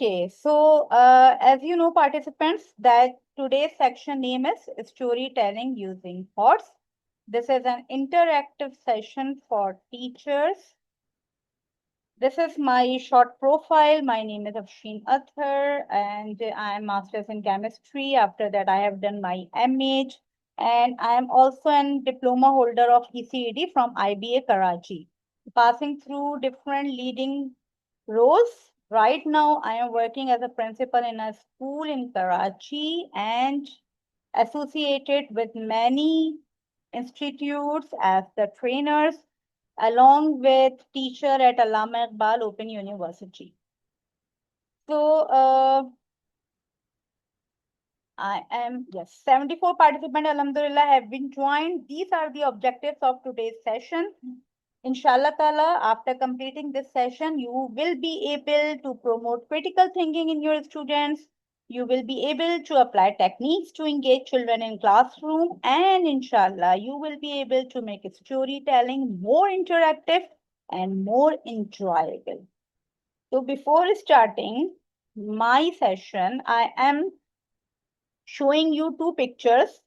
Okay, so as you know, participants, that today's section name is storytelling using thoughts. This is an interactive session for teachers. This is my short profile. My name is Afshin Athar, and I am Masters in Chemistry. After that, I have done my MH, and I am also a diploma holder of ECED from IBA Karachi, passing through different leading roles. Right now, I am working as a principal in a school in Karachi and associated with many institutes as the trainers, along with teacher at Allama Iqbal Open University. So, I am, yes, 74 participants, Alhamdulillah, have been joined. These are the objectives of today's session. Inshallah Ta'ala, after completing this session, you will be able to promote critical thinking in your students. You will be able to apply techniques to engage children in classroom, and inshallah, you will be able to make storytelling more interactive and more enjoyable. So before starting my session, I am showing you two pictures.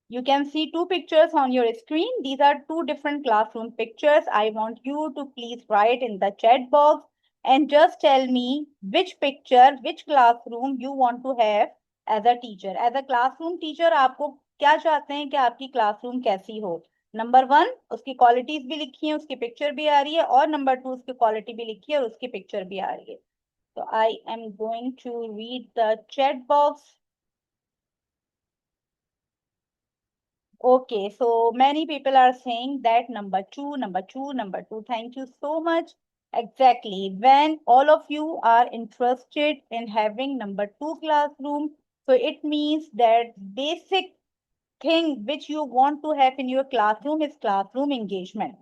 You can see two pictures on your screen. These are two different classroom pictures. I want you to please write in the chat box and just tell me which picture, which classroom you want to have as a teacher. As a classroom teacher, आपको क्या चाहते हैं कि आपकी classroom कैसी हो? Number one, उसकी qualities भी लिखी है, उसकी पिक्चर भी आ रही है, और नंबर टू, उसकी क्वालिटी भी लिखी है और उसकी पिक्चर भी आ रही है. So I am going to read the chat box. Okay, so many people are saying that number two, number two, number two. Thank you so much. Exactly. When all of you are interested in having number two classroom, so it means that basic thing which you want to have in your classroom is classroom engagement.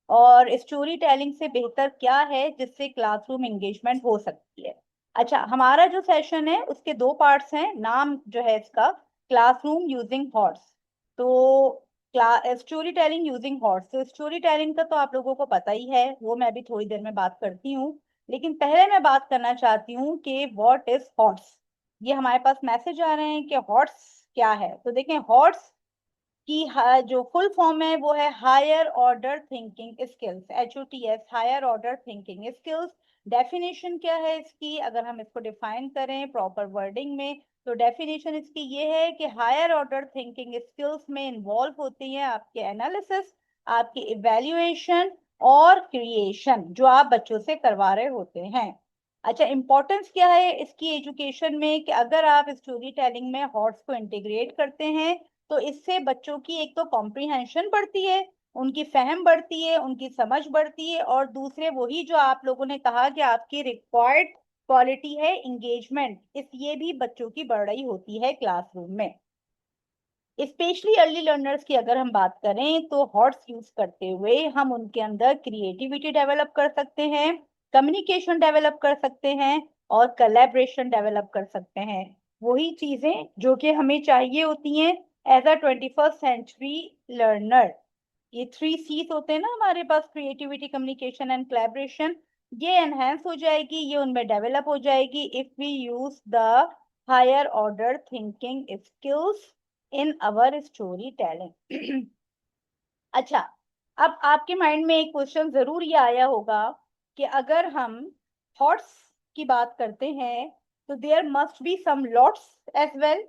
और story telling से बेहतर क्या है जिससे classroom engagement हो सकती है. अच्छा, हमारा जो सेशन है उसके दो पार्ट्स हैं. नाम जो है इसका क्लासरूम यूजिंग थॉट्स. तो स्टोरी टेलिंग यूजिंग हॉट्स. तो स्टोरी टेलिंग का तो आप लोगों को पता ही है, वो मैं भी थोड़ी देर में बात करती हूँ. लेकिन पहले मैं बात करना चाहती हूँ कि व्हाट इज हॉट्स. ये हमारे पास मैसेज आ रहे हैं कि हॉट्स क्या है. तो देखें, हॉट्स की जो फुल फॉर्म है वो है higher order thinking skills, HOTS, higher order thinking skills. Definition क्या है इसकी, अगर हम इसको डिफाइन करें प्रॉपर वर्डिंग में, तो डेफिनेशन इसकी ये है कि हायर ऑर्डर थिंकिंग स्किल्स में इन्वॉल्व होती है आपके एनालिसिस, आपकी इवेल्युएशन और क्रिएशन जो आप बच्चों से करवा रहे होते हैं. अच्छा, इंपॉर्टेंस क्या है इसकी एजुकेशन में कि अगर आप स्टोरी टेलिंग में हॉट्स को इंटीग्रेट करते हैं तो इससे बच्चों की एक तो कॉम्प्रीहेंशन बढ़ती है, उनकी फहम बढ़ती है, उनकी समझ बढ़ती है, और दूसरे वही जो आप लोगों ने कहा कि आपकी रिक्वायर्ड क्वालिटी है इंगेजमेंट, इस ये भी बच्चों की बढ़ रही होती है क्लासरूम में. स्पेशली अर्ली लर्नर्स की अगर हम बात करें तो हॉट्स यूज करते हुए हम उनके अंदर क्रिएटिविटी डेवलप कर सकते हैं, कम्युनिकेशन डेवलप कर सकते हैं और कोलैबोरेशन डेवलप कर सकते हैं. वही चीजें जो कि हमें चाहिए होती हैं as a 21st century learner. ये 3 C's होते हैं ना हमारे पास, क्रिएटिविटी, कम्युनिकेशन एंड कोलैबोरेशन. ये एनहेंस हो जाएगी, ये उनमें डेवलप हो जाएगी if we use the higher order thinking skills in our story telling. अच्छा, अब आपके माइंड में एक क्वेश्चन जरूर ये आया होगा कि अगर हम थॉट्स की बात करते हैं तो there must be some lots as well.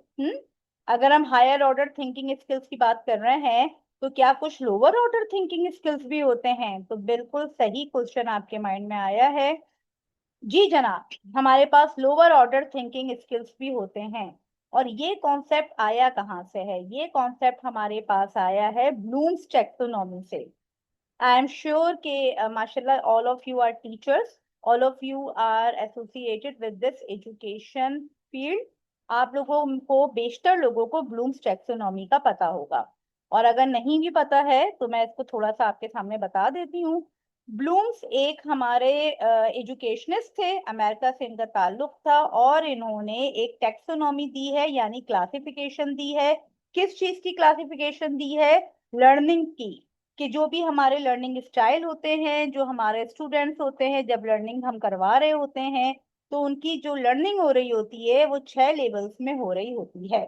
अगर हम हायर ऑर्डर थिंकिंग स्किल्स की बात कर रहे हैं तो क्या कुछ लोअर ऑर्डर थिंकिंग स्किल्स भी होते हैं? तो बिल्कुल सही क्वेश्चन आपके माइंड में आया है. जी जनाब, हमारे पास लोअर ऑर्डर थिंकिंग स्किल्स भी होते हैं. और ये कॉन्सेप्ट आया कहाँ से है? ये कॉन्सेप्ट हमारे पास आया है ब्लूम्स टैक्सोनॉमी से. आई एम श्योर कि माशाल्लाह all of you are teachers, all of you are associated with this education field. आप लोगों को, बेशतर लोगों को ब्लूम्स टैक्सोनॉमी का पता होगा. और अगर नहीं भी पता है तो मैं इसको थोड़ा सा आपके सामने बता देती हूँ. ब्लूम्स एक हमारे एजुकेशनिस्ट थे, अमेरिका से इनका ताल्लुक था, और इन्होंने एक टैक्सोनॉमी दी है, यानी क्लासिफिकेशन दी है. किस चीज की क्लासिफिकेशन दी है? लर्निंग की. कि जो भी हमारे लर्निंग स्टाइल होते हैं, जो हमारे स्टूडेंट्स होते हैं जब लर्निंग हम करवा रहे होते हैं, तो उनकी जो लर्निंग हो रही होती है वो 6 लेवल्स में हो रही होती है।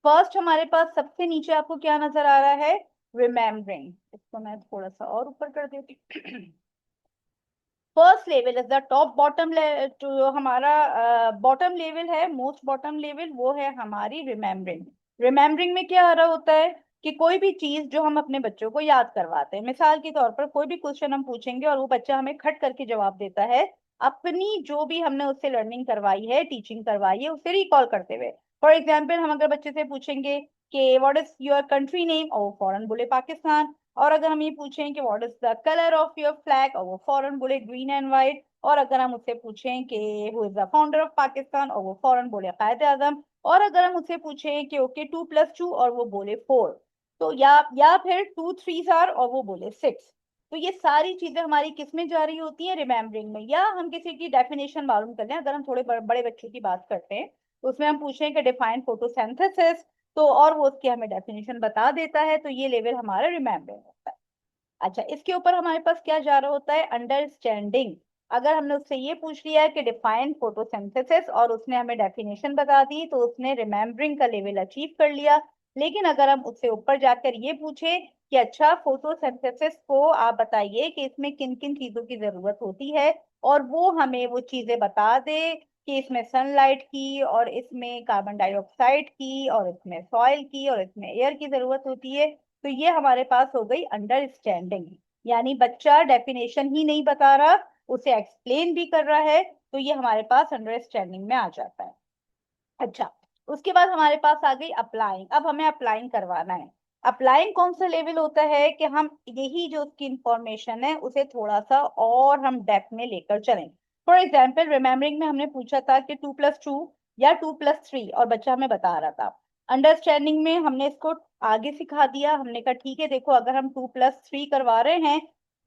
फर्स्ट हमारे पास सबसे नीचे आपको क्या नजर आ रहा है? रिमेम्बरिंग। इसको मैं थोड़ा सा और ऊपर कर देती हूँ। First level is the top bottom, जो हमारा बॉटम लेवल है, मोस्ट बॉटम लेवल, वो है हमारी रिमेम्बरिंग। रिमेम्बरिंग में क्या आ रहा होता है कि कोई भी चीज जो हम अपने बच्चों को याद करवाते हैं, मिसाल के तौर पर कोई भी क्वेश्चन हम पूछेंगे और वो बच्चा हमें खट करके जवाब देता है, अपनी जो भी हमने उससे लर्निंग करवाई है, टीचिंग करवाई है, उसे रिकॉल करते हुए। फॉर एग्जाम्पल, हम अगर बच्चे से पूछेंगे कि what is your country name, और वो फौरन बोले पाकिस्तान। और अगर हम ये पूछें कि what is the colour of your flag, और वो फौरन बोले ग्रीन एंड व्हाइट। और अगर हम उससे पूछें कि who is the founder of Pakistan, और वो फौरन बोले कायद आजम। और अगर हम उससे पूछें कि ओके 2 + 2, और वो बोले 4। तो या फिर 2 3 और वो बोले 6। तो ये सारी चीजें हमारी किस में जा रही होती है? रिमेम्बरिंग में। या हम किसी की डेफिनेशन मालूम कर लें, अगर हम थोड़े बड़े बच्चों की बात करते हैं तो उसमें हम पूछें कि डिफाइन फोटोसिंथेसिस, तो और वो उसकी हमें डेफिनेशन बता देता है, तो ये लेवल हमारा रिमेम्बरिंग होता है। अच्छा, इसके ऊपर हमारे पास क्या जा रहा होता है? अंडरस्टैंडिंग। अगर हमने उससे ये पूछ लिया है कि डिफाइन फोटोसिंथेसिस और उसने हमें डेफिनेशन बता दी, तो उसने रिमेम्बरिंग का लेवल अचीव कर लिया। लेकिन अगर हम उससे ऊपर जाकर ये पूछे कि अच्छा फोटोसिंथेसिस को आप बताइए कि इसमें किन किन चीजों की जरूरत होती है, और वो हमें वो चीजें बता दे कि इसमें सनलाइट की, और इसमें कार्बन डाइऑक्साइड की, और इसमें सॉइल की, और इसमें एयर की जरूरत होती है, तो ये हमारे पास हो गई अंडरस्टैंडिंग। यानी बच्चा डेफिनेशन ही नहीं बता रहा, उसे एक्सप्लेन भी कर रहा है, तो ये हमारे पास अंडरस्टैंडिंग में आ जाता है। अच्छा, उसके बाद हमारे पास आ गई अप्लाइंग। अब हमें अप्लाइंग करवाना है। अप्लाइंग कौन सा लेवल होता है कि हम यही जो उसकी इंफॉर्मेशन है उसे थोड़ा सा और हम डेप्थ में लेकर चलें। फॉर एग्जाम्पल, रिमेम्बरिंग में हमने पूछा था कि 2 + 2 या 2 + 3, और बच्चा हमें बता रहा था। अंडरस्टैंडिंग में हमने इसको आगे सिखा दिया, हमने कहा ठीक है देखो, अगर हम 2 + 3 करवा रहे हैं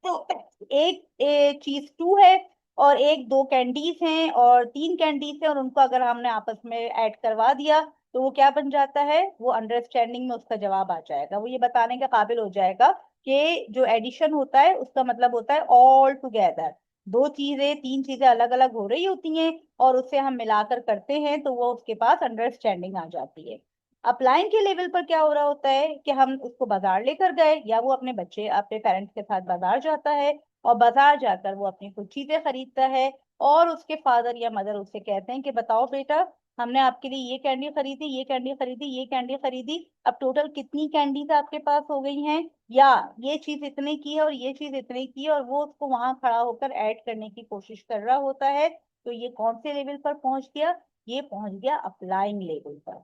तो एक चीज 2 है, और एक 2 कैंडीज हैं, और 3 कैंडीज हैं, और उनको अगर हमने आपस में ऐड करवा दिया तो वो क्या बन जाता है? वो अंडरस्टैंडिंग में उसका जवाब आ जाएगा, वो ये बताने के काबिल हो जाएगा कि जो एडिशन होता है उसका मतलब होता है ऑल टुगेदर। 2 चीजें 3 चीजें अलग अलग हो रही होती हैं, और उसे हम मिलाकर करते हैं, तो वो उसके पास अंडरस्टैंडिंग आ जाती है। अप्लाइंग के लेवल पर क्या हो रहा होता है कि हम उसको बाजार लेकर गए, या वो अपने बच्चे अपने पेरेंट्स के साथ बाजार जाता है, और बाजार जाकर वो अपनी कुछ चीजें खरीदता है, और उसके फादर या मदर उससे कहते हैं कि बताओ बेटा, हमने आपके लिए ये कैंडी खरीदी, ये कैंडी खरीदी, ये कैंडी खरीदी, अब टोटल कितनी कैंडीज आपके पास हो गई हैं? या ये चीज इतने की है और ये चीज इतने की है, और वो उसको वहां खड़ा होकर ऐड करने की कोशिश कर रहा होता है। तो ये कौन से लेवल पर पहुंच गया? ये पहुंच गया अप्लाइंग लेवल पर।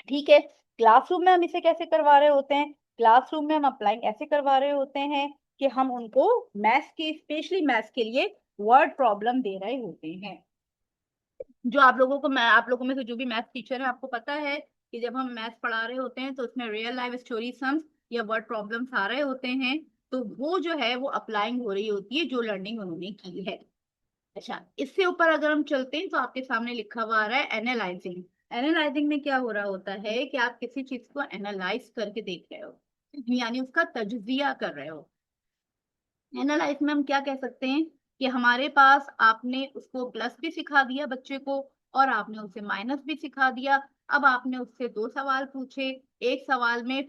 ठीक है, क्लासरूम में हम इसे कैसे करवा रहे होते हैं? क्लासरूम में हम अप्लाइंग ऐसे करवा रहे होते हैं कि हम उनको मैथ्स के, स्पेशली मैथ्स के लिए वर्ड प्रॉब्लम दे रहे होते हैं। जो आप लोगों को, मैं आप लोगों में से जो भी मैथ्स टीचर है, आपको पता है कि जब हम मैथ्स पढ़ा रहे होते हैं तो उसमें रियल लाइफ स्टोरी सम्स या वर्ड प्रॉब्लम्स आ रहे होते हैं, तो वो जो है वो अप्लाइंग हो रही होती है जो लर्निंग उन्होंने की है। अच्छा, इससे ऊपर अगर हम चलते हैं तो आपके सामने लिखा हुआ आ रहा है एनालाइजिंग। एनालाइजिंग में क्या हो रहा होता है कि आप किसी चीज को एनालाइज करके देख रहे हो, यानी उसका तज्जिया कर रहे हो। एनालाइज में हम क्या कह सकते हैं कि हमारे पास आपने उसको प्लस भी सिखा दिया बच्चे को, और आपने उसे माइनस भी सिखा दिया। अब आपने उससे 2 सवाल पूछे, एक सवाल में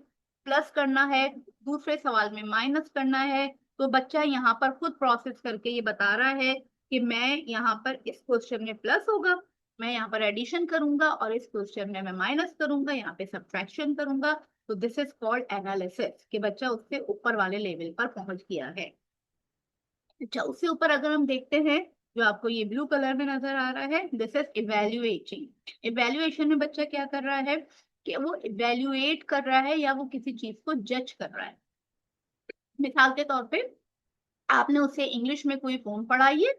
प्लस करना है, दूसरे सवाल में माइनस करना है। तो बच्चा यहाँ पर खुद प्रोसेस करके ये बता रहा है कि मैं यहाँ पर इस क्वेश्चन में प्लस होगा, मैं यहाँ पर एडिशन करूंगा, और इस क्वेश्चन में मैं माइनस करूंगा, यहाँ पे सब्ट्रैक्शन करूंगा। तो दिस इज कॉल्ड एनालिसिस, कि बच्चा उससे ऊपर वाले लेवल पर पहुंच गया है। अच्छा, उससे ऊपर अगर हम देखते हैं, जो आपको ये ब्लू कलर में नजर आ रहा है, दिस इज इवेल्युएटिंग। इवेल्युएशन में बच्चा क्या कर रहा है कि वो इवेल्युएट कर रहा है, या वो किसी चीज को जज कर रहा है। मिसाल के तौर पे, आपने उसे इंग्लिश में कोई पोम पढ़ाई है,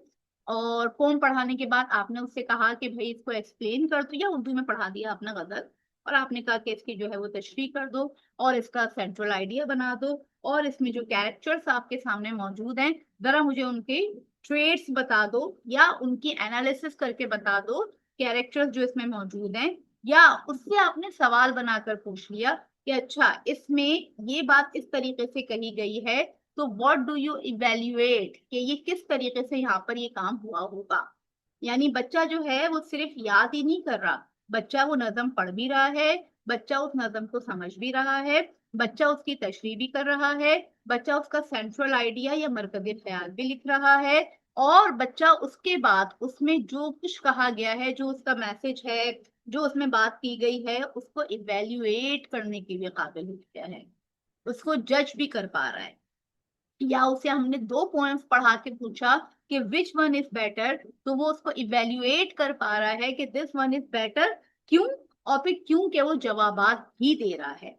और पोम पढ़ाने के बाद आपने उससे कहा कि भाई इसको एक्सप्लेन कर दो, या उर्दू में पढ़ा दिया अपना गजल, और आपने कहा कि इसकी जो है वो तशरीह कर दो, और इसका सेंट्रल आइडिया बना दो, और इसमें जो कैरेक्टर्स आपके सामने मौजूद हैं, जरा मुझे उनके ट्रेड्स बता दो, या उनकी एनालिसिस करके बता दो कैरेक्टर्स जो इसमें मौजूद हैं। या उससे आपने सवाल बनाकर पूछ लिया कि अच्छा, इसमें ये बात इस तरीके से कही गई है, तो व्हाट डू यू इवेल्युएट, कि ये किस तरीके से यहाँ पर ये काम हुआ होगा। यानी बच्चा जो है वो सिर्फ याद ही नहीं कर रहा, बच्चा वो नज़म पढ़ भी रहा है, बच्चा उस नज़म को समझ भी रहा है, बच्चा उसकी तशरीह भी कर रहा है, बच्चा उसका सेंट्रल आइडिया या मरकजी ख्याल भी लिख रहा है, और बच्चा उसके बाद उसमें जो कुछ कहा गया है, जो उसका मैसेज है, जो उसमें बात की गई है, उसको इवेल्युएट करने के लिए काबिल हो गया है, उसको जज भी कर पा रहा है। या उसे हमने दो पोएम्स पढ़ा के पूछा कि विच वन इज बेटर, तो वो उसको इवेल्युएट कर पा रहा है कि दिस वन इज बेटर, क्यों, और फिर क्यों के वो जवाबात भी दे रहा है।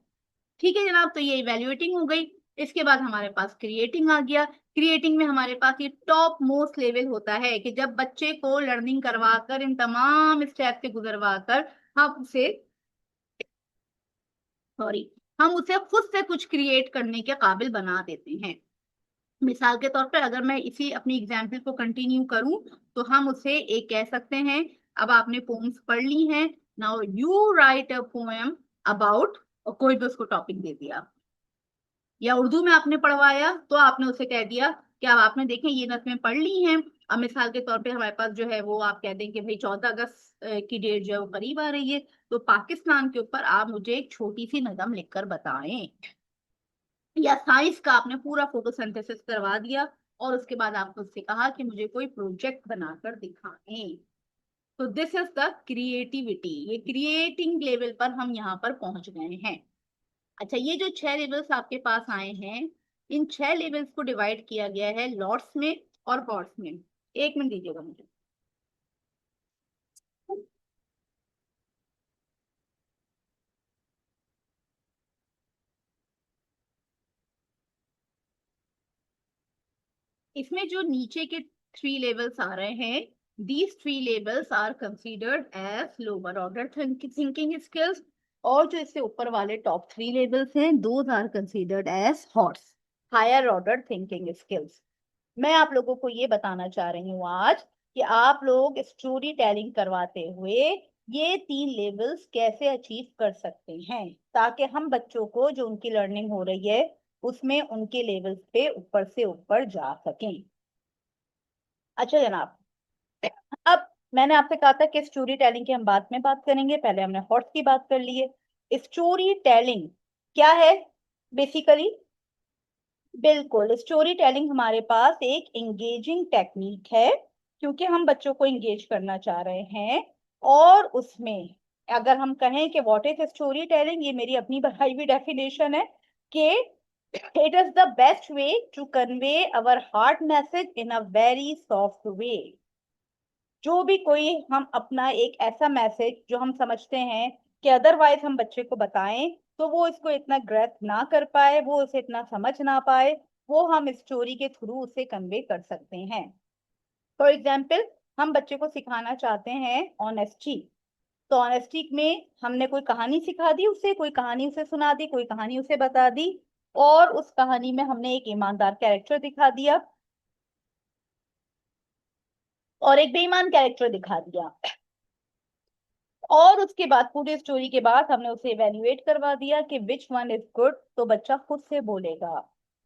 ठीक है जनाब, तो ये इवेल्युएटिंग हो गई। इसके बाद हमारे पास क्रिएटिंग आ गया। क्रिएटिंग में हमारे पास ये टॉप मोस्ट लेवल होता है कि जब बच्चे को लर्निंग करवाकर, इन तमाम स्टेप से गुजरवा कर हम उसे, सॉरी, हम उसे खुद से कुछ क्रिएट करने के काबिल बना देते हैं। मिसाल के तौर पर अगर मैं इसी अपनी एग्जाम्पल को कंटिन्यू करूं, तो हम उसे एक कह सकते हैं, अब आपने पोम्स पढ़ ली हैं, now you right a poem about, और कोई भी उसको टॉपिक दे दिया, या उर्दू में आपने पढ़वाया तो आपने उसे कह दिया कि अब आपने देखें ये नज़में पढ़ ली हैं। अब मिसाल के तौर पे हमारे पास जो है वो आप कह दें कि भाई 14 अगस्त की डेट जो है वो करीब आ रही है, तो पाकिस्तान के ऊपर आप मुझे एक छोटी सी नज़म लिखकर बताएं। या साइंस का आपने पूरा फोटोसिंथेसिस करवा दिया, और उसके बाद आपने उससे कहा कि मुझे कोई प्रोजेक्ट बनाकर दिखाएं। तो दिस इज द क्रिएटिविटी, ये क्रिएटिंग लेवल पर हम यहाँ पर पहुंच गए हैं। अच्छा, ये जो 6 लेवल्स आपके पास आए हैं, इन 6 लेवल्स को डिवाइड किया गया है लॉट्स में और हॉर्स में। एक मिनट दीजिएगा मुझे। इसमें जो नीचे के 3 लेवल्स आ रहे हैं, these 3 levels are considered as lower order thinking skills, और जो इससे ऊपर वाले टॉप 3 लेवल्स हैं, दोज आर कंसिडर्ड एज हॉर्स, हायर ऑर्डर थिंकिंग स्किल्स। मैं आप लोगों को ये बताना चाह रही हूँ आज कि आप लोग स्टोरी टेलिंग करवाते हुए ये 3 लेवल्स कैसे अचीव कर सकते हैं, ताकि हम बच्चों को जो उनकी लर्निंग हो रही है उसमें उनके लेवल्स पे ऊपर से ऊपर जा सकें। अच्छा जनाब, अब मैंने आपसे कहा था कि स्टोरी टेलिंग की हम बाद में बात करेंगे, पहले हमने हॉर्स की बात कर ली है। स्टोरी टेलिंग क्या है बेसिकली? बिल्कुल, स्टोरी टेलिंग हमारे पास एक एंगेजिंग टेक्निक है, क्योंकि हम बच्चों को एंगेज करना चाह रहे हैं। और उसमें अगर हम कहें कि व्हाट इज स्टोरी टेलिंग, ये मेरी अपनी बनाई हुई डेफिनेशन है कि it is the best way to convey our heart message in a very soft way. जो भी कोई हम अपना एक ऐसा मैसेज जो हम समझते हैं कि अदरवाइज हम बच्चे को बताएं तो वो इसको इतना ग्रैस्प ना कर पाए, वो उसे इतना समझ ना पाए, वो हम स्टोरी के थ्रू उसे कन्वे कर सकते हैं। फॉर एग्जाम्पल, हम बच्चे को सिखाना चाहते हैं ऑनेस्टी, तो ऑनेस्टी में हमने कोई कहानी सिखा दी उसे, कोई कहानी उसे सुना दी, कोई कहानी उसे बता दी, और उस कहानी में हमने एक ईमानदार कैरेक्टर दिखा दिया और एक बेईमान कैरेक्टर दिखा दिया, और उसके बाद पूरी स्टोरी के बाद हमने उसे इवेल्युएट करवा दिया कि विच वन इज गुड, तो बच्चा खुद से बोलेगा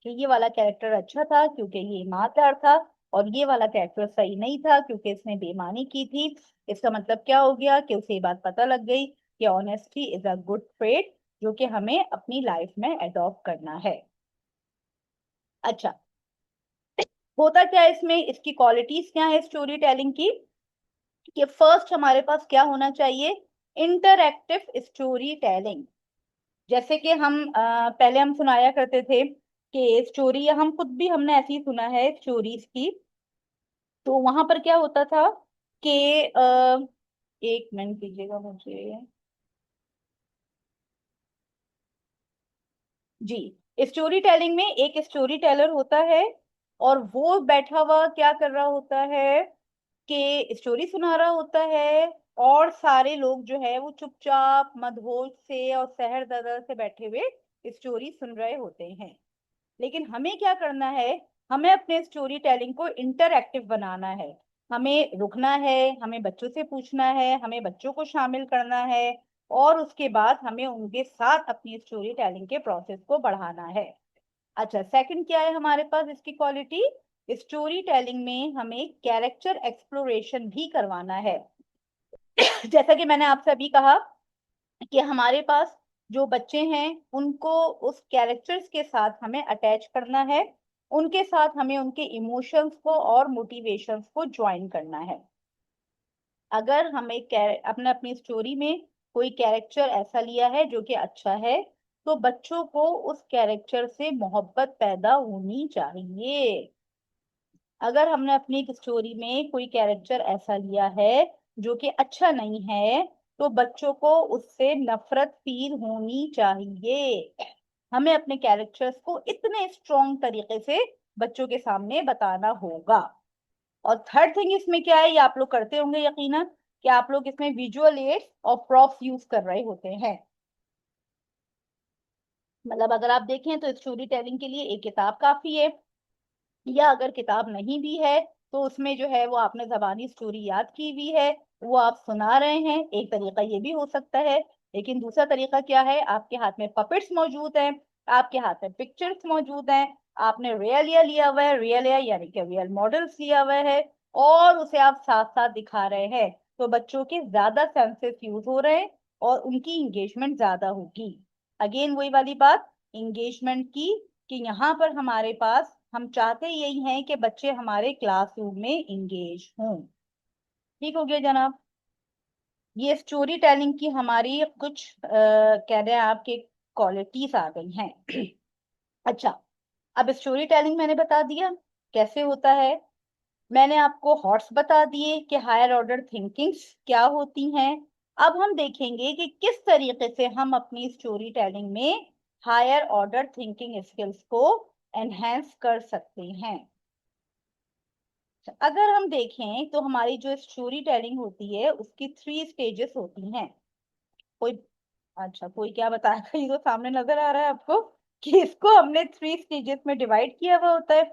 कि ये वाला कैरेक्टर अच्छा था क्योंकि ये ईमानदार था, और ये वाला कैरेक्टर सही नहीं था क्योंकि इसने बेईमानी की थी। इसका मतलब क्या हो गया कि उसे ये बात पता लग गई कि honesty is a good trait जो कि हमें अपनी लाइफ में अडॉप्ट करना है। अच्छा, होता क्या है इसमें, इसकी क्वालिटीज क्या है स्टोरी टेलिंग की? कि फर्स्ट हमारे पास क्या होना चाहिए? Interactive story telling. जैसे कि हम पहले हम सुनाया करते थे कि स्टोरी, या हम खुद भी हमने ऐसे ही सुना है स्टोरीज की, तो वहां पर क्या होता था कि एक मिनट दीजिएगा मुझे। जी, स्टोरी टेलिंग में एक स्टोरी टेलर होता है, और वो बैठा हुआ क्या कर रहा होता है कि स्टोरी सुना रहा होता है, और सारे लोग जो है वो चुपचाप मदहोश से और सहर दर से बैठे हुए स्टोरी सुन रहे होते हैं। लेकिन हमें क्या करना है? हमें अपने स्टोरी टेलिंग को इंटरएक्टिव बनाना है। हमें रुकना है, हमें बच्चों से पूछना है, हमें बच्चों को शामिल करना है, और उसके बाद हमें उनके साथ अपनी स्टोरी टेलिंग के प्रोसेस को बढ़ाना है। अच्छा, सेकंड क्या है हमारे पास इसकी क्वालिटी? स्टोरी टेलिंग में हमें कैरेक्टर एक्सप्लोरेशन भी करवाना है। जैसा कि मैंने आपसे अभी कहा कि हमारे पास जो बच्चे हैं उनको उस कैरेक्टर्स के साथ हमें अटैच करना है, उनके साथ हमें उनके इमोशंस को और मोटिवेशंस को ज्वाइन करना है। अगर हम एक अपने अपनी स्टोरी में कोई कैरेक्टर ऐसा लिया है जो कि अच्छा है, तो बच्चों को उस कैरेक्टर से मोहब्बत पैदा होनी चाहिए। अगर हमने अपनी एक स्टोरी में कोई कैरेक्टर ऐसा लिया है जो कि अच्छा नहीं है, तो बच्चों को उससे नफरत फील होनी चाहिए। हमें अपने कैरेक्टर्स को इतने स्ट्रॉन्ग तरीके से बच्चों के सामने बताना होगा। और थर्ड थिंग इसमें क्या है, ये आप लोग करते होंगे यकीनन, कि आप लोग इसमें विजुअल एड्स और प्रॉप्स यूज कर रहे होते हैं। मतलब अगर आप देखें तो स्टोरी टेलिंग के लिए एक किताब काफी है, या अगर किताब नहीं भी है तो उसमें जो है वो आपने जबानी स्टोरी याद की हुई है, वो आप सुना रहे हैं, एक तरीका ये भी हो सकता है। लेकिन दूसरा तरीका क्या है, आपके हाथ में पपेट्स मौजूद हैं, आपके हाथ में पिक्चर्स मौजूद हैं, आपने रियलिया लिया हुआ है, रियलिया यानी कि रियल मॉडल्स लिया हुआ है, और उसे आप साथ साथ दिखा रहे हैं, तो बच्चों के ज्यादा सेंसेस यूज हो रहे हैं और उनकी इंगेजमेंट ज्यादा होगी। अगेन वही वाली बात इंगेजमेंट की, कि यहाँ पर हमारे पास हम चाहते यही हैं कि बच्चे हमारे क्लासरूम में इंगेज हों। ठीक हो गया जनाब। ये स्टोरी टेलिंग की हमारी कुछ कह रहे हैं आपके क्वालिटीज आ गई हैं। अच्छा, अब स्टोरी टेलिंग मैंने बता दिया कैसे होता है, मैंने आपको हॉट्स बता दिए कि हायर ऑर्डर थिंकिंग्स क्या होती हैं। अब हम देखेंगे कि किस तरीके से हम अपनी स्टोरी टेलिंग में हायर ऑर्डर थिंकिंग स्किल्स को एनहेंस कर सकते हैं। अगर हम देखें तो हमारी जो स्टोरी टेलिंग होती है उसकी 3 स्टेजेस होती हैं। कोई, अच्छा कोई क्या बताएगा, ये तो सामने नजर आ रहा है आपको कि इसको हमने 3 स्टेजेस में डिवाइड किया हुआ होता है।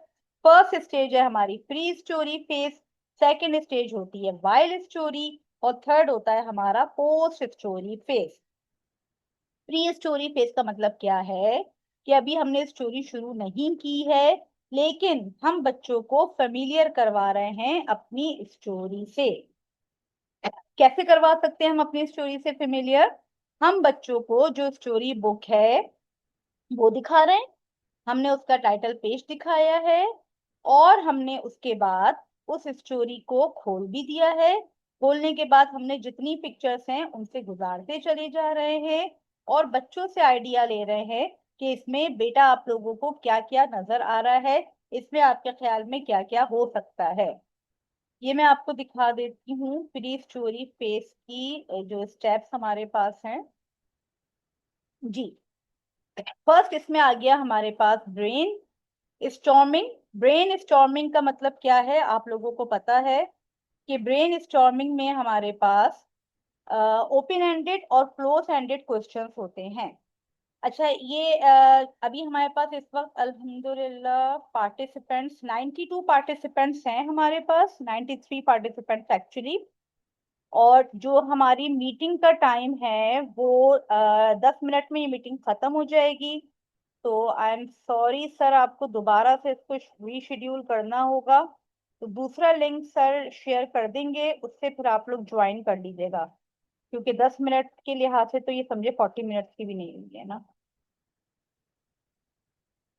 फर्स्ट स्टेज है हमारी pre story phase, second stage होती है वाइल्ड स्टोरी, और थर्ड होता है हमारा post story phase. Pre story phase का मतलब क्या है, कि अभी हमने स्टोरी शुरू नहीं की है, लेकिन हम बच्चों को फेमिलियर करवा रहे हैं अपनी स्टोरी से। कैसे करवा सकते हैं हम अपनी स्टोरी से फेमिलियर, हम बच्चों को जो स्टोरी बुक है वो दिखा रहे हैं, हमने उसका टाइटल पेज दिखाया है, और हमने उसके बाद उस स्टोरी को खोल भी दिया है। खोलने के बाद हमने जितनी पिक्चर्स हैं उनसे गुजारते चले जा रहे हैं, और बच्चों से आइडिया ले रहे हैं कि इसमें बेटा आप लोगों को क्या क्या नजर आ रहा है, इसमें आपके ख्याल में क्या क्या हो सकता है। ये मैं आपको दिखा देती हूँ प्री स्टोरी फेस की जो स्टेप्स हमारे पास हैं। जी, फर्स्ट इसमें आ गया हमारे पास ब्रेन स्टॉर्मिंग। ब्रेन स्टॉर्मिंग का मतलब क्या है, आप लोगों को पता है कि ब्रेन स्टॉर्मिंग में हमारे पास ओपन एंडेड और क्लोज एंडेड क्वेश्चंस होते हैं। अच्छा, ये अभी हमारे पास इस वक्त अल्हम्दुलिल्लाह पार्टिसिपेंट्स 92 पार्टिसिपेंट्स हैं हमारे पास, 93 पार्टिसिपेंट्स एक्चुअली। और जो हमारी मीटिंग का टाइम है वो 10 मिनट में ये मीटिंग खत्म हो जाएगी। तो आई एम सॉरी सर, आपको दोबारा से इसको रीशेड्यूल करना होगा। तो दूसरा लिंक सर शेयर कर देंगे, उससे फिर आप लोग ज्वाइन कर लीजिएगा, क्योंकि 10 मिनट के लिहाज से तो ये समझे 40 मिनट्स की भी नहीं हुई है ना।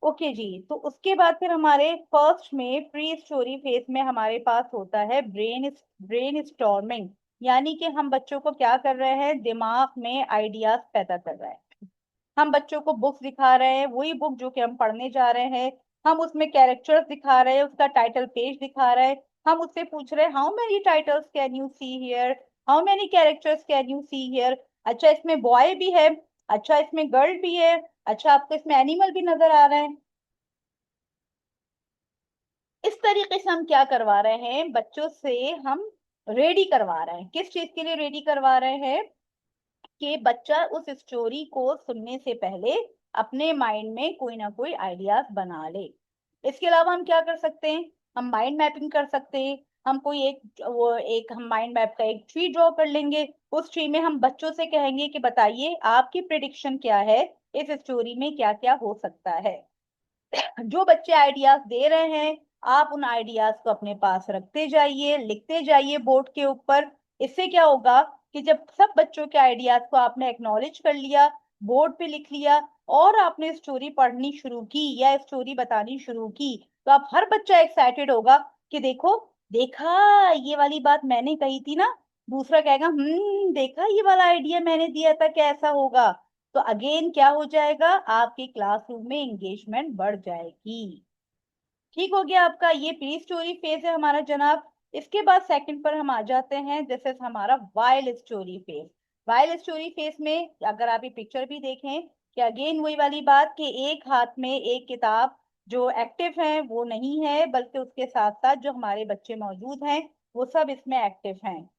ओके जी, तो उसके बाद फिर हमारे फर्स्ट में प्री स्टोरी फेज में हमारे पास होता है ब्रेन स्टॉर्मिंग। यानी कि हम बच्चों को क्या कर रहे हैं, दिमाग में आइडियाज पैदा कर रहे हैं। हम बच्चों को बुक्स दिखा रहे हैं, वही बुक जो कि हम पढ़ने जा रहे हैं, हम उसमें कैरेक्टर्स दिखा रहे हैं, उसका टाइटल पेज दिखा रहे हैं, हम उससे पूछ रहे हैं how many titles can you see here, how many characters can you see here. अच्छा इसमें बॉय भी है, अच्छा इसमें गर्ल भी है, अच्छा आपको इसमें एनिमल भी नजर आ रहे हैं। इस तरीके से हम क्या करवा रहे हैं, बच्चों से हम रेडी करवा रहे हैं, किस चीज के लिए रेडी करवा रहे हैं, कि बच्चा उस स्टोरी को सुनने से पहले अपने माइंड में कोई ना कोई आइडियाज बना ले। इसके अलावा हम क्या कर सकते हैं, हम माइंड मैपिंग कर सकते हैं। हम कोई एक हम माइंड मैप का एक ट्री ड्रॉ कर लेंगे, उस ट्री में हम बच्चों से कहेंगे कि बताइए आपकी प्रिडिक्शन क्या है, इस स्टोरी में क्या क्या हो सकता है। जो बच्चे आइडियाज दे रहे हैं आप उन आइडियाज को अपने पास रखते जाइए, लिखते जाइए बोर्ड के ऊपर। इससे क्या होगा कि जब सब बच्चों के आइडियाज को आपने एक्नॉलेज कर लिया, बोर्ड पे लिख लिया, और आपने स्टोरी पढ़नी शुरू की या स्टोरी बतानी शुरू की, तो आप हर बच्चा एक्साइटेड होगा कि देखो, देखा, ये वाली बात मैंने कही थी ना। दूसरा कहेगा, देखा, ये वाला आइडिया मैंने दिया था, कैसा होगा। तो अगेन क्या हो जाएगा, आपके क्लासरूम में एंगेजमेंट बढ़ जाएगी। ठीक हो गया आपका, ये प्री स्टोरी फेज है हमारा जनाब। इसके बाद सेकंड पर हम आ जाते हैं, जैसे हमारा wild story phase. Wild story phase में अगर आप ये पिक्चर भी देखें, कि अगेन वही वाली बात कि एक हाथ में एक किताब, जो एक्टिव है वो नहीं है, बल्कि उसके साथ साथ जो हमारे बच्चे मौजूद हैं वो सब इसमें एक्टिव हैं।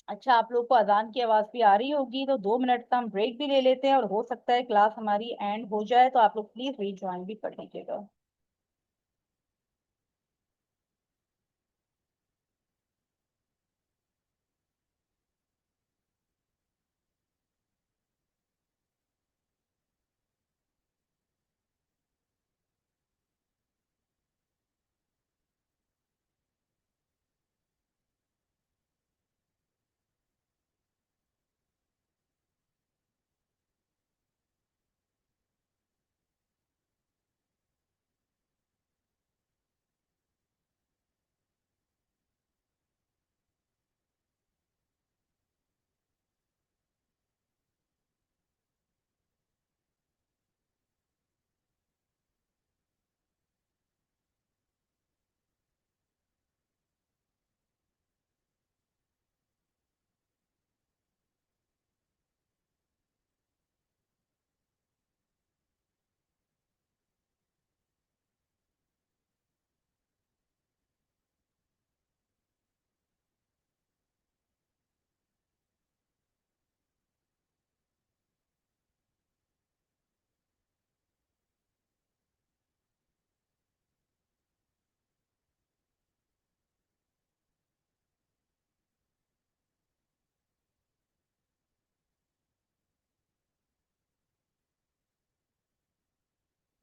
अच्छा, आप लोग को अजान की आवाज भी आ रही होगी, तो 2 मिनट का हम ब्रेक भी ले लेते हैं, और हो सकता है क्लास हमारी एंड हो जाए, तो आप लोग प्लीज रीज्वाइन भी कर लीजिएगा।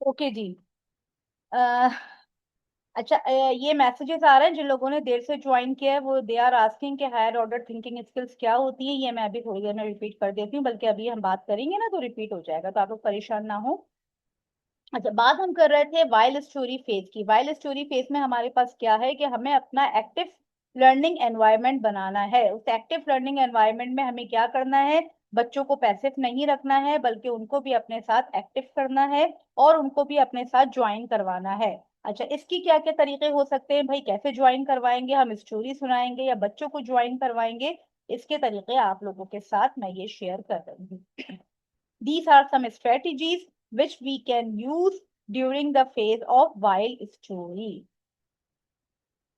ओके जी। अह, अच्छा, ये मैसेजेस आ रहे हैं, जिन लोगों ने देर से ज्वाइन किया है वो दे आर आस्किंग कि हायर ऑर्डर थिंकिंग स्किल्स क्या होती है। ये मैं अभी थोड़ी देर में रिपीट कर देती हूँ, बल्कि अभी हम बात करेंगे ना तो रिपीट हो जाएगा, तो आप लोग परेशान ना हो। अच्छा, बात हम कर रहे थे वाइल्ड स्टोरी फेज की। वाइल्ड स्टोरी फेज में हमारे पास क्या है कि हमें अपना एक्टिव लर्निंग एनवायरनमेंट बनाना है। उस एक्टिव लर्निंग एनवायरनमेंट में हमें क्या करना है, बच्चों को पैसिव नहीं रखना है, बल्कि उनको भी अपने साथ एक्टिव करना है, और उनको भी अपने साथ ज्वाइन करवाना है। अच्छा, इसकी क्या क्या तरीके हो सकते हैं भाई, कैसे ज्वाइन करवाएंगे, हम स्टोरी सुनाएंगे या बच्चों को ज्वाइन करवाएंगे, इसके तरीके आप लोगों के साथ मैं ये शेयर कर रही हूँ। These are some strategies which we can use during the phase of wild story.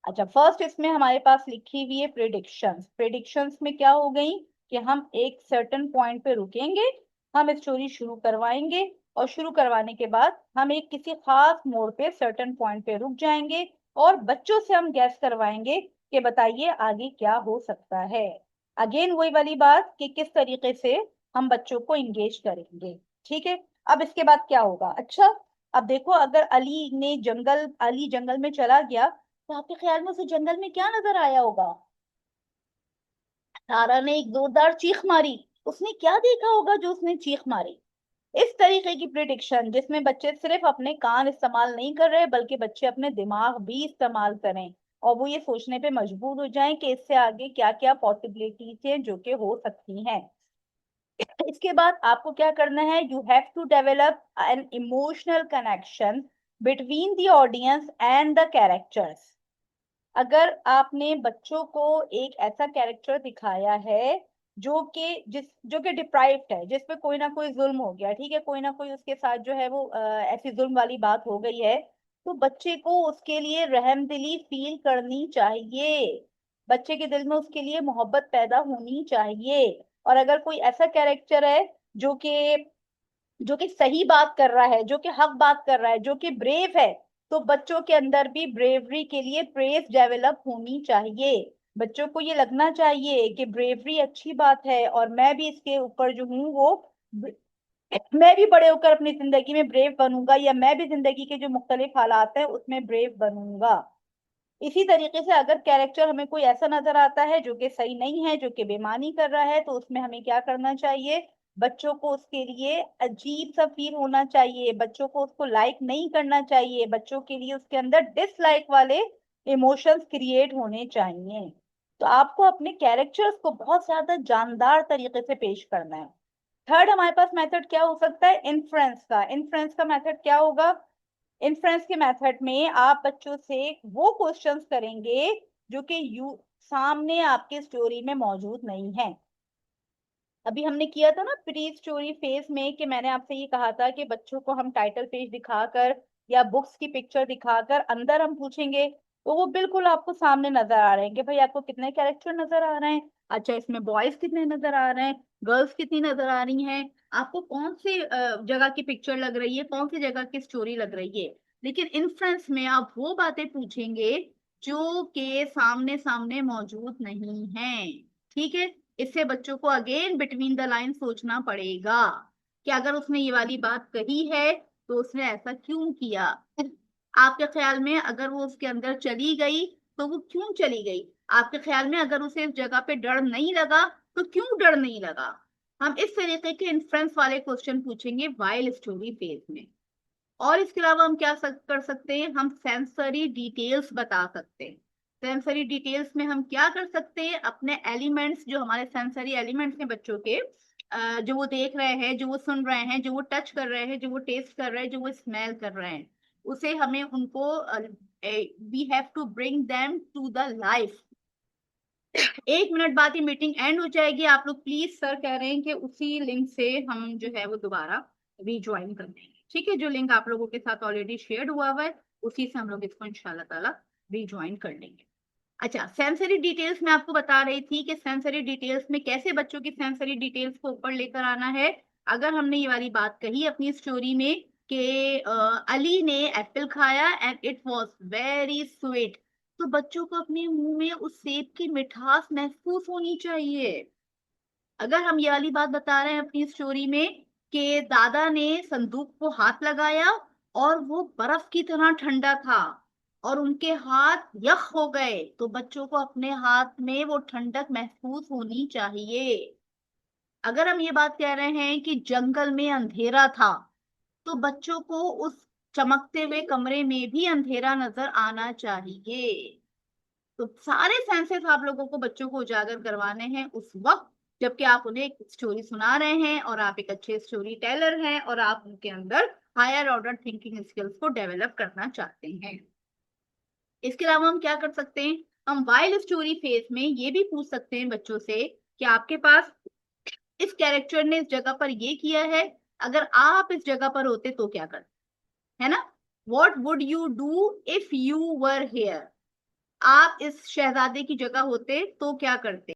अच्छा, फर्स्ट इसमें हमारे पास लिखी हुई है प्रिडिक्शंस। प्रिडिक्शंस में क्या हो गई कि हम एक सर्टेन पॉइंट पे रुकेंगे, हम स्टोरी शुरू करवाएंगे, और शुरू करवाने के बाद हम एक किसी खास मोड़ पे सर्टेन पॉइंट पे रुक जाएंगे, और बच्चों से हम गैस करवाएंगे कि बताइए आगे क्या हो सकता है। अगेन वही वाली बात कि किस तरीके से हम बच्चों को इंगेज करेंगे। ठीक है, अब इसके बाद क्या होगा। अच्छा, अब देखो, अगर अली जंगल में चला गया, तो आपके ख्याल में उसे जंगल में क्या नजर आया होगा। तारा ने एक जोरदार चीख मारी, उसने क्या देखा होगा जो उसने चीख मारी। इस तरीके की प्रिडिक्शन, जिसमें बच्चे सिर्फ अपने कान इस्तेमाल नहीं कर रहे, बल्कि बच्चे अपने दिमाग भी इस्तेमाल करें, और वो ये सोचने पे मजबूर हो जाएं कि इससे आगे क्या क्या पॉसिबिलिटीज हैं जो कि हो सकती हैं। इसके बाद आपको क्या करना है, you have to develop an emotional connection between the audience and the characters. अगर आपने बच्चों को एक ऐसा कैरेक्टर दिखाया है जो कि डिप्राइव्ड है, जिस पे कोई ना कोई जुल्म हो गया, ठीक है, कोई ना कोई उसके साथ जो है वो ऐसी जुल्म वाली बात हो गई है, तो बच्चे को उसके लिए रहमदिली फील करनी चाहिए। बच्चे के दिल में उसके लिए मोहब्बत पैदा होनी चाहिए। और अगर कोई ऐसा कैरेक्टर है जो कि जो कि सही बात कर रहा है, जो कि हक बात कर रहा है, जो कि ब्रेव है, तो बच्चों के अंदर भी ब्रेवरी के लिए प्रेस डेवलप होनी चाहिए। बच्चों को ये लगना चाहिए कि ब्रेवरी अच्छी बात है, और मैं भी इसके ऊपर जो हूँ वो मैं भी बड़े होकर अपनी जिंदगी में ब्रेव बनूंगा, या मैं भी जिंदगी के जो मुख्तलिफ हालात हैं उसमें ब्रेव बनूंगा। इसी तरीके से अगर कैरेक्टर हमें कोई ऐसा नजर आता है जो कि सही नहीं है, जो कि बेईमानी कर रहा है, तो उसमें हमें क्या करना चाहिए? बच्चों को उसके लिए अजीब सा फील होना चाहिए, बच्चों को उसको लाइक नहीं करना चाहिए, बच्चों के लिए उसके अंदर डिसलाइक वाले इमोशंस क्रिएट होने चाहिए। तो आपको अपने कैरेक्टर्स को बहुत ज्यादा जानदार तरीके से पेश करना है। थर्ड हमारे पास मेथड क्या हो सकता है? इन्फ्रेंस का। इन्फ्रेंस का मेथड क्या होगा? इन्फ्रेंस के मेथड में आप बच्चों से वो क्वेश्चंस करेंगे जो कि यू सामने आपके स्टोरी में मौजूद नहीं है। अभी हमने किया था ना प्री स्टोरी फेज में, कि मैंने आपसे ये कहा था कि बच्चों को हम टाइटल पेज दिखाकर या बुक्स की पिक्चर दिखाकर अंदर हम पूछेंगे, तो वो बिल्कुल आपको सामने नजर आ रहे हैं कि भाई आपको कितने कैरेक्टर नजर आ रहे हैं, अच्छा इसमें बॉयज कितने नजर आ रहे हैं, गर्ल्स कितनी नजर आ रही हैं, आपको कौन सी जगह की पिक्चर लग रही है, कौन सी जगह की स्टोरी लग रही है। लेकिन इन्फ्रेंस में आप वो बातें पूछेंगे जो के सामने सामने मौजूद नहीं है। ठीक है? इससे बच्चों को अगेन बिटवीन द लाइन सोचना पड़ेगा कि अगर उसने ये वाली बात कही है तो उसने ऐसा क्यों किया। आपके ख्याल में अगर वो उसके अंदर चली गई तो वो क्यों चली गई? आपके ख्याल में अगर उसे इस जगह पे डर नहीं लगा तो क्यों डर नहीं लगा? हम इस तरीके के इन्फ्रेंस वाले क्वेश्चन पूछेंगे वाइल स्टोरी फेज में। और इसके अलावा हम क्या कर सकते हैं? हम सेंसरी डिटेल्स बता सकते हैं। सेंसरी डिटेल्स में हम क्या कर सकते हैं? अपने एलिमेंट्स, जो हमारे सेंसरी एलिमेंट्स हैं बच्चों के, जो वो देख रहे हैं, जो वो सुन रहे हैं, जो वो टच कर रहे हैं, जो वो टेस्ट कर रहे हैं, जो वो स्मेल कर रहे हैं, उसे हमें उनको we have to bring them to the life. 1 minute बाद ही मीटिंग एंड हो जाएगी। आप लोग प्लीज, सर कह रहे हैं कि उसी लिंक से हम जो है वो दोबारा रीज्वाइन कर देंगे। ठीक है? जो लिंक आप लोगों के साथ ऑलरेडी शेयर हुआ है उसी से हम लोग इसको इंशाल्लाह ताला रीज्वाइन कर लेंगे। अच्छा, सेंसरी डिटेल्स में आपको बता रही थी कि सेंसरी डिटेल्स में कैसे बच्चों की सेंसरी डिटेल्स को ऊपर लेकर आना है। अगर हमने ये वाली बात कही अपनी स्टोरी में कि अली ने एप्पल खाया and it was very sweet, तो बच्चों को अपने मुंह में उस सेब की मिठास महसूस होनी चाहिए। अगर हम ये वाली बात बता रहे हैं अपनी स्टोरी में कि दादा ने संदूक को हाथ लगाया और वो बर्फ की तरह ठंडा था और उनके हाथ यख हो गए, तो बच्चों को अपने हाथ में वो ठंडक महसूस होनी चाहिए। अगर हम ये बात कह रहे हैं कि जंगल में अंधेरा था, तो बच्चों को उस चमकते हुए कमरे में भी अंधेरा नजर आना चाहिए। तो सारे सेंसेस आप लोगों को बच्चों को उजागर करवाने हैं उस वक्त जबकि आप उन्हें एक स्टोरी सुना रहे हैं और आप एक अच्छे स्टोरी टेलर हैं और आप उनके अंदर हायर ऑर्डर थिंकिंग स्किल्स को डेवलप करना चाहते हैं। इसके अलावा हम क्या कर सकते हैं? हम वाइल्ड स्टोरी फेज में ये भी पूछ सकते हैं बच्चों से कि आपके पास इस कैरेक्टर ने इस जगह पर ये किया है, अगर आप इस जगह पर होते तो क्या करते? है ना? What would you do if you were here? आप इस शहजादे की जगह होते तो क्या करते?